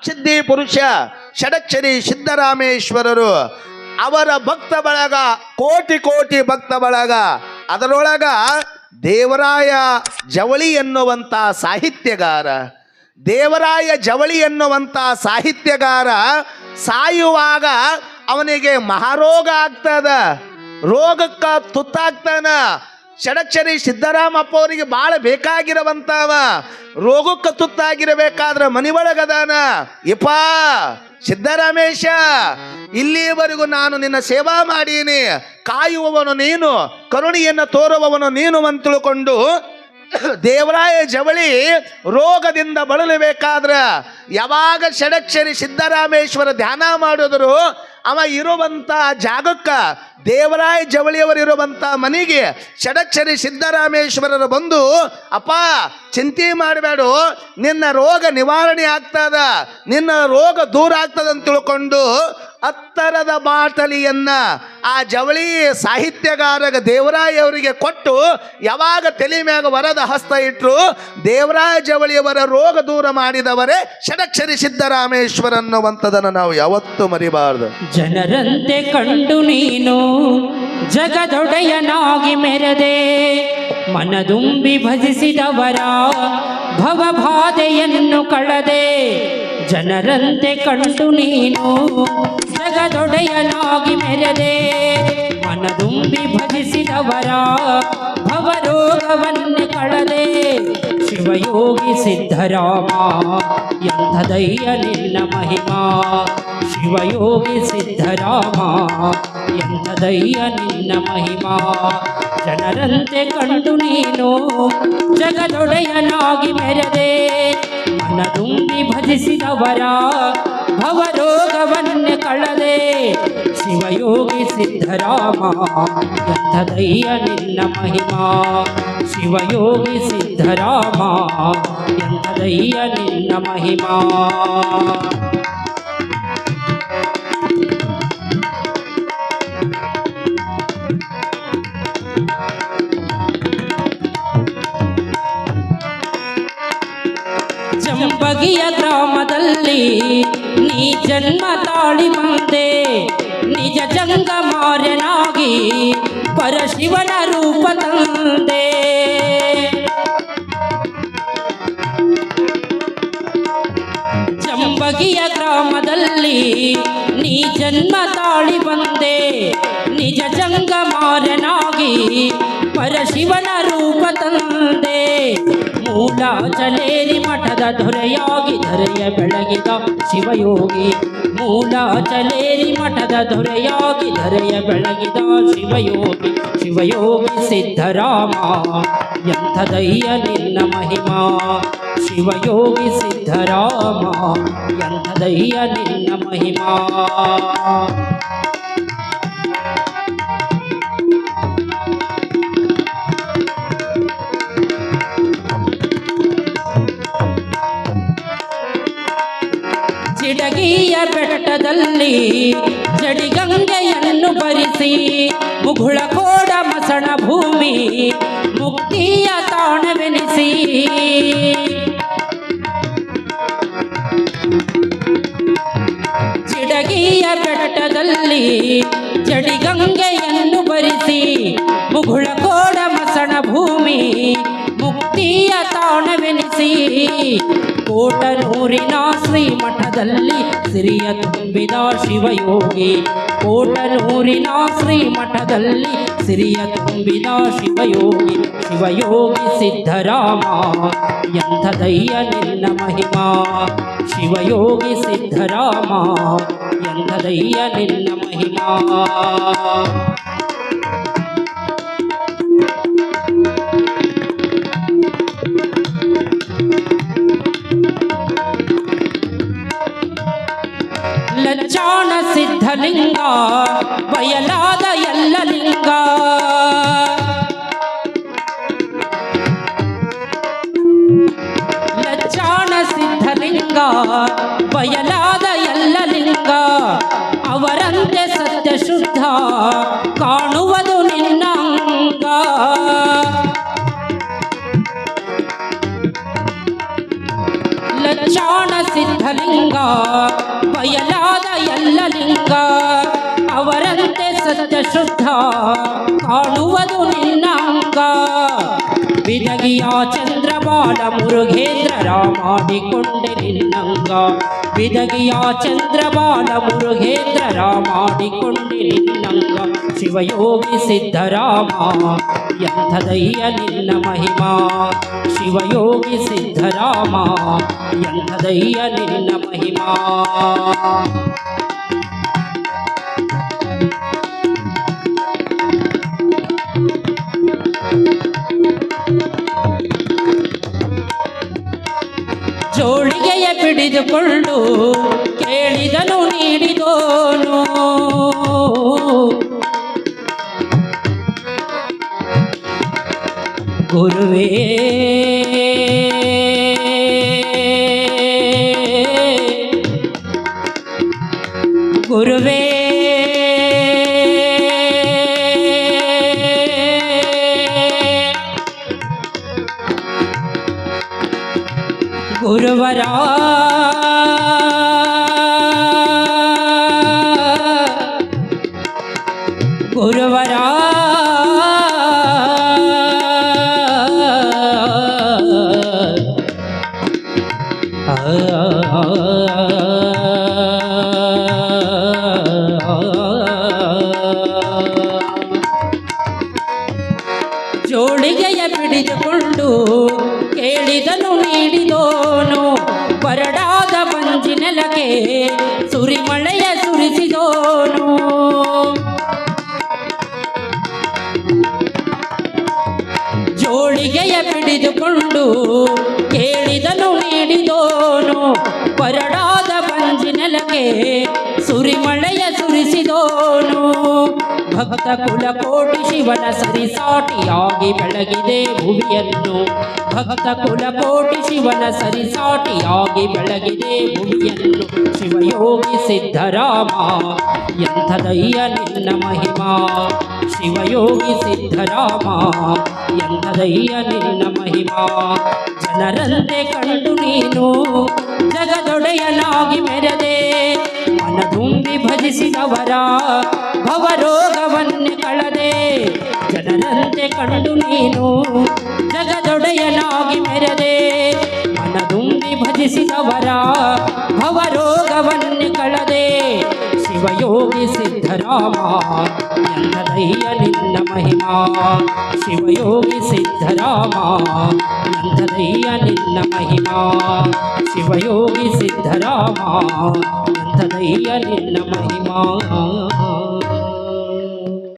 ಸಿದ್ಧಿ ಪುರುಷ ಷಡಕ್ಷರಿ ಸಿದ್ದರಾಮೇಶ್ವರರು ಅವರ ಭಕ್ತ ಬಳಗ ಕೋಟಿ ಕೋಟಿ ಭಕ್ತ ಬಳಗ. ಅದರೊಳಗ ದೇವರಾಯ ಜವಳಿ ಎನ್ನುವಂಥ ಸಾಹಿತ್ಯಗಾರ, ದೇವರಾಯ ಜವಳಿ ಎನ್ನುವಂಥ ಸಾಹಿತ್ಯಗಾರ ಸಾಯುವಾಗ ಅವನಿಗೆ ಮಹಾರೋಗ ಆಗ್ತದ, ರೋಗಕ್ಕ ತುತ್ತಾಗ್ತಾನ. ಷಡಕ್ಷರಿ ಸಿದ್ದರಾಮಪ್ಪ ಅವರಿಗೆ ಭಾಳ ಬೇಕಾಗಿರುವಂತವ, ರೋಗಕ್ಕೆ ತುತ್ತಾಗಿರಬೇಕಾದ್ರೆ ಮನಿ ಒಳಗದಾನ. ಯಪ್ಪ ಸಿದ್ದರಾಮೇಶ, ಇಲ್ಲಿಯವರೆಗೂ ನಾನು ನಿನ್ನ ಸೇವಾ ಮಾಡೀನಿ, ಕಾಯುವವನು ನೀನು, ಕರುಣೆಯನ್ನು ತೋರುವವನು ನೀನು ಅಂತ ತಿಳ್ಕೊಂಡು ದೇವರಾಯ ಜವಳಿ ರೋಗದಿಂದ ಬಳಲಬೇಕಾದ್ರ ಯಾವಾಗ ಷಡಕ್ಷರಿ ಸಿದ್ದರಾಮೇಶ್ವರ ಧ್ಯಾನ ಮಾಡಿದ್ರು ಅವ ಇರುವಂಥ ಜಾಗಕ್ಕ, ದೇವರಾಯ ಜವಳಿಯವರಿರುವಂಥ ಮನೆಗೆ ಷಡಕ್ಷರಿ ಸಿದ್ದರಾಮೇಶ್ವರರು ಬಂದು, ಅಪ್ಪ ಚಿಂತೆ ಮಾಡಬೇಡು, ನಿನ್ನ ರೋಗ ನಿವಾರಣೆ ಆಗ್ತದ, ನಿನ್ನ ರೋಗ ದೂರ ಆಗ್ತದ ಅಂತ ತಿಳ್ಕೊಂಡು ಹತ್ತರದ ಬಾಟಲಿಯನ್ನ ಆ ಜವಳಿ ಸಾಹಿತ್ಯಗಾರಗ ದೇವರಾಯ ಅವರಿಗೆ ಕೊಟ್ಟು ಯಾವಾಗ ತಲೆ ಮ್ಯಾಗ ವರದ ಹಸ್ತ ಇಟ್ಟರು, ದೇವರಾಯ ಜವಳಿಯವರ ರೋಗ ದೂರ ಮಾಡಿದವರೇ ಷಡಕ್ಷರಿ ಸಿದ್ದರಾಮೇಶ್ವರ ಅನ್ನುವಂಥದನ್ನು ನಾವು ಯಾವತ್ತೂ ಮರಿಬಾರದು. ಜನರಂತೆ ಕಂಡು ನೀನು ಜಗದೊಡೆಯನಾಗಿ ಮೆರೆದೆ, ಮನದುಂಬಿ ಭಜಿಸಿದವರ ಭವಬಾಧೆಯನ್ನು ಕಳೆದೆ. ಜನರಂತೆ ಕಂಡು ನೀನು ಜಗದೊಡೆಯನಾಗಿ ಮೆರೆದೆ, ಮನದುಂಬಿ ಭಜಿಸಿದವರ ಭವರೋಗವನ್ನು ಕಳೆದೆ. ಶಿವಯೋಗಿ ಸಿದ್ಧರಾಮ ಎಂಥದಯ್ಯ ನಿನ್ನ ಮಹಿಮಾ, ಶಿವಯೋಗಿ ಸಿದ್ಧರಾಮ ಎಂಥದಯ್ಯ ನಿನ್ನ ಮಹಿಮಾ. ಜನರಂತೆ ಕಂಡು ನೀನು ಜಗದೊಡೆಯನಾಗಿ ಮೆರೆದೆ, ಮನದುಂಬಿ ಭಜಿಸಿದವರ ಭವರೋಗವನ್ನು ಕಳೆದೆ. ಶಿವಯೋಗಿ ಸಿದ್ಧರಾಮ ಎಂಥದಯ್ಯ ನಿನ್ನ ಮಹಿಮಾ, ಶಿವಯೋಗಿ ಸಿದ್ಧರಾಮ ಎಂಥದಯ್ಯ ನಿನ್ನ ಮಹಿಮಾ. ಚಂಬಗಿಯ ಗ್ರಾಮದಲ್ಲಿ ನೀ ಜನ್ಮ ತಾಳಿ ಬಂದೆ, ನಿಜ ಜಂಗಮಾರ್ಯನಾಗಿ ಪರಶಿವನ ರೂಪ ತಂದೆ. ಚಂಬಗಿಯ ಗ್ರಾಮದಲ್ಲಿ ನೀ ಜನ್ಮ ತಾಳಿ ಬಂದೆ, ನಿಜ ಜಂಗಮಾರ್ಯನಾಗಿ ಪರಶಿವನ ರೂಪ ತಂದೆ. ಮೂಲಾಚಲೇರಿ ಮಠದ ದೊರೆಯಾಗಿ ಧರೆಯ ಬೆಳಗಿದ ಶಿವಯೋಗಿ, ಮೂಲಾಚಲೇರಿ ಮಠದ ದೊರೆಯಾಗಿ ಧರೆಯ ಬೆಳಗಿದ ಶಿವಯೋಗಿ. ಶಿವಯೋಗಿ ಸಿದ್ಧರಾಮ ಎಂಥದಯ್ಯ ನಿನ್ನ ಮಹಿಮಾ, ಶಿವಯೋಗಿ ಸಿದ್ಧರಾಮ ಎಂಥದಯ್ಯ ನಿನ್ನ ಮಹಿಮಾ. ಚಿಡಗಿಯ ಬೆಟ್ಟದಲ್ಲಿ ಜಡಿಗಂಗೆಯನ್ನು ಬರಿಸಿ, ಮುಗುಳ ಕೋಡ ಮಸಣ ಭೂಮಿ ಮುಕ್ತಿಯ ತಾಣವೆನಿಸಿ. ಚಿಡಗಿಯ ಬೆಟ್ಟದಲ್ಲಿ ಜಡಿಗಂಗೆಯನ್ನು ಬರಿಸಿ, ಮುಗುಳ ಕೋಡ ಮಸಣ ಭೂಮಿ ಮುಕ್ತಿಯ ತಾಣವೆನಿಸಿ. ಕೋಟನೂರಿನ ಶ್ರೀಮಠದಲ್ಲಿ ಸಿರಿಯ ತುಂಬಿದ ಶಿವಯೋಗಿ, ಕೋಟನೂರಿನ ಶ್ರೀಮಠದಲ್ಲಿ ಸಿರಿಯ ತುಂಬಿದ ಶಿವಯೋಗಿ. ಶಿವಯೋಗಿ ಸಿದ್ಧರಾಮ ಎಂಥದಯ್ಯ ನಿನ್ನ ಮಹಿಮಾ, ಶಿವಯೋಗಿ ಸಿದ್ಧರಾಮ ಎಂಥದಯ್ಯ ನಿನ್ನ ಮಹಿಮಾ. ಲಜ್ಜಾಣ ಸಿದ್ಧಲಿಂಗ ಬಯಲಾದ ಎಲ್ಲ ಲಿಂಗ, ಲಜ್ಜಾಣ ಸಿದ್ಧಲಿಂಗ ಬಯಲಾದ ಎಲ್ಲ ಲಿಂಗ. ಅವರಂತೆ ಸತ್ಯ ಶುದ್ಧ ಕಾಣುವುದು ನಿನ್ನ ಅಂಗ. ಲಜ್ಜಾಣ ಸಿದ್ಧಲಿಂಗ ಬಯಲಾದ ಎಲ್ಲ ಲಿಂಗ ಅವರಂತೆ ಸತ್ಯ ಶುದ್ಧ ಕಾಣುವುದು ನಿನ್ನ ಅಂಗ ಬಿದಗಿಯ ಚಂದ್ರಬಾಲ ಮುರುಘೇಂದ್ರ ಮಾಡಿಕೊಂಡೆ ನಿನ್ನಂಗ ಬಿದಗಿಯ ಚಂದ್ರಬಾಲ ಮುರುಘೇಂದ್ರ ಮಾಡಿಕೊಂಡೆ ನಿನ್ನಂಗ ಶಿವಯೋಗಿ ಸಿದ್ಧರಾಮ ಎಂಥದಯ್ಯ ನಿನ್ನ ಮಹಿಮಾ ಶಿವಯೋಗಿ ಸಿದ್ಧರಾಮ ಎಂಥದಯ್ಯ ನಿನ್ನ ಮಹಿಮಾ ಜೋಳಿಗೆಯ ಹಿಡಿದುಕೊಂಡು ಕೇಳಿದನು ನೀಡಿದೋನು ಗುರುವೇ ಗುರುವೇ ಗುರುವರ ಗುರುವರ ಜೋಳಿಗೆಯ ಹಿಡಿದುಕೊಂಡು ಕೇಳಿದನು ನೀಡಿದೋನು ಬರಡಾದ ಬಂಜಿ ನೆಲಕ್ಕೆ ಸುರಿಮಳೆಯ ಸುರಿಸಿದೋನು ಜೋಳಿಗೆಯ ಹಿಡಿದುಕೊಂಡು ಕೇಳಿದನು ನೀಡಿದೋನು ಬರಡಾದ ಬಂಜಿ ನೆಲಕ್ಕೆ ಸುರಿಮಳೆಯ ಸುರಿಸಿದೋನು ಭಕ್ತ ಕುಲ ಕೋಟಿ ಶಿವನ ಸರಿಸಾಟಿಯಾಗಿ ಬೆಳಗಿದೆ ಭುವಿಯನ್ನು ಭಕ್ತ ಕುಲ ಕೋಟಿ ಶಿವನ ಸರಿಸಾಟಿಯಾಗಿ ಬೆಳಗಿದೆ ಭುವಿಯನ್ನು ಶಿವಯೋಗಿ ಸಿದ್ಧರಾಮ ಎಂಥದಯ್ಯ ನಿನ್ನ ಮಹಿಮಾ ಶಿವಯೋಗಿ ಸಿದ್ಧರಾಮ ಎಂಥದಯ್ಯ ನಿನ್ನ ಮಹಿಮಾ ಜನರಂತೆ ಕಂಡು ನೀನು ಜಗದೊಡೆಯನಾಗಿ ಮೆರೆದೆ ಮನದುಂಬಿ ಭಜಿಸಿದವರ ಭವರೋಗವನ್ನೇ ಕಳದೆ ಜನರಂತೆ ಕಂಡು ನೀನು ಜಗದೊಡೆಯನಾಗಿ ಮೆರೆದೆ ಮನದುಂಬಿ ಭಜಿಸಿದವರ ಭವರೋಗವನ್ನೇ ಕಳದೆ ಶಿವಯೋಗಿ ಸಿದ್ಧರಾಮ ಎಂಥದಯ್ಯ ನಿನ್ನ ಮಹಿಮಾ ಶಿವಯೋಗಿ ಸಿದ್ಧರಾಮ ಎಂಥದಯ್ಯ ನಿನ್ನ ಮಹಿಮಾ ಶಿವಯೋಗಿ ಸಿದ್ಧರಾಮ ಎಂಥದಯ್ಯ ನಿನ್ನ ಮಹಿಮಾ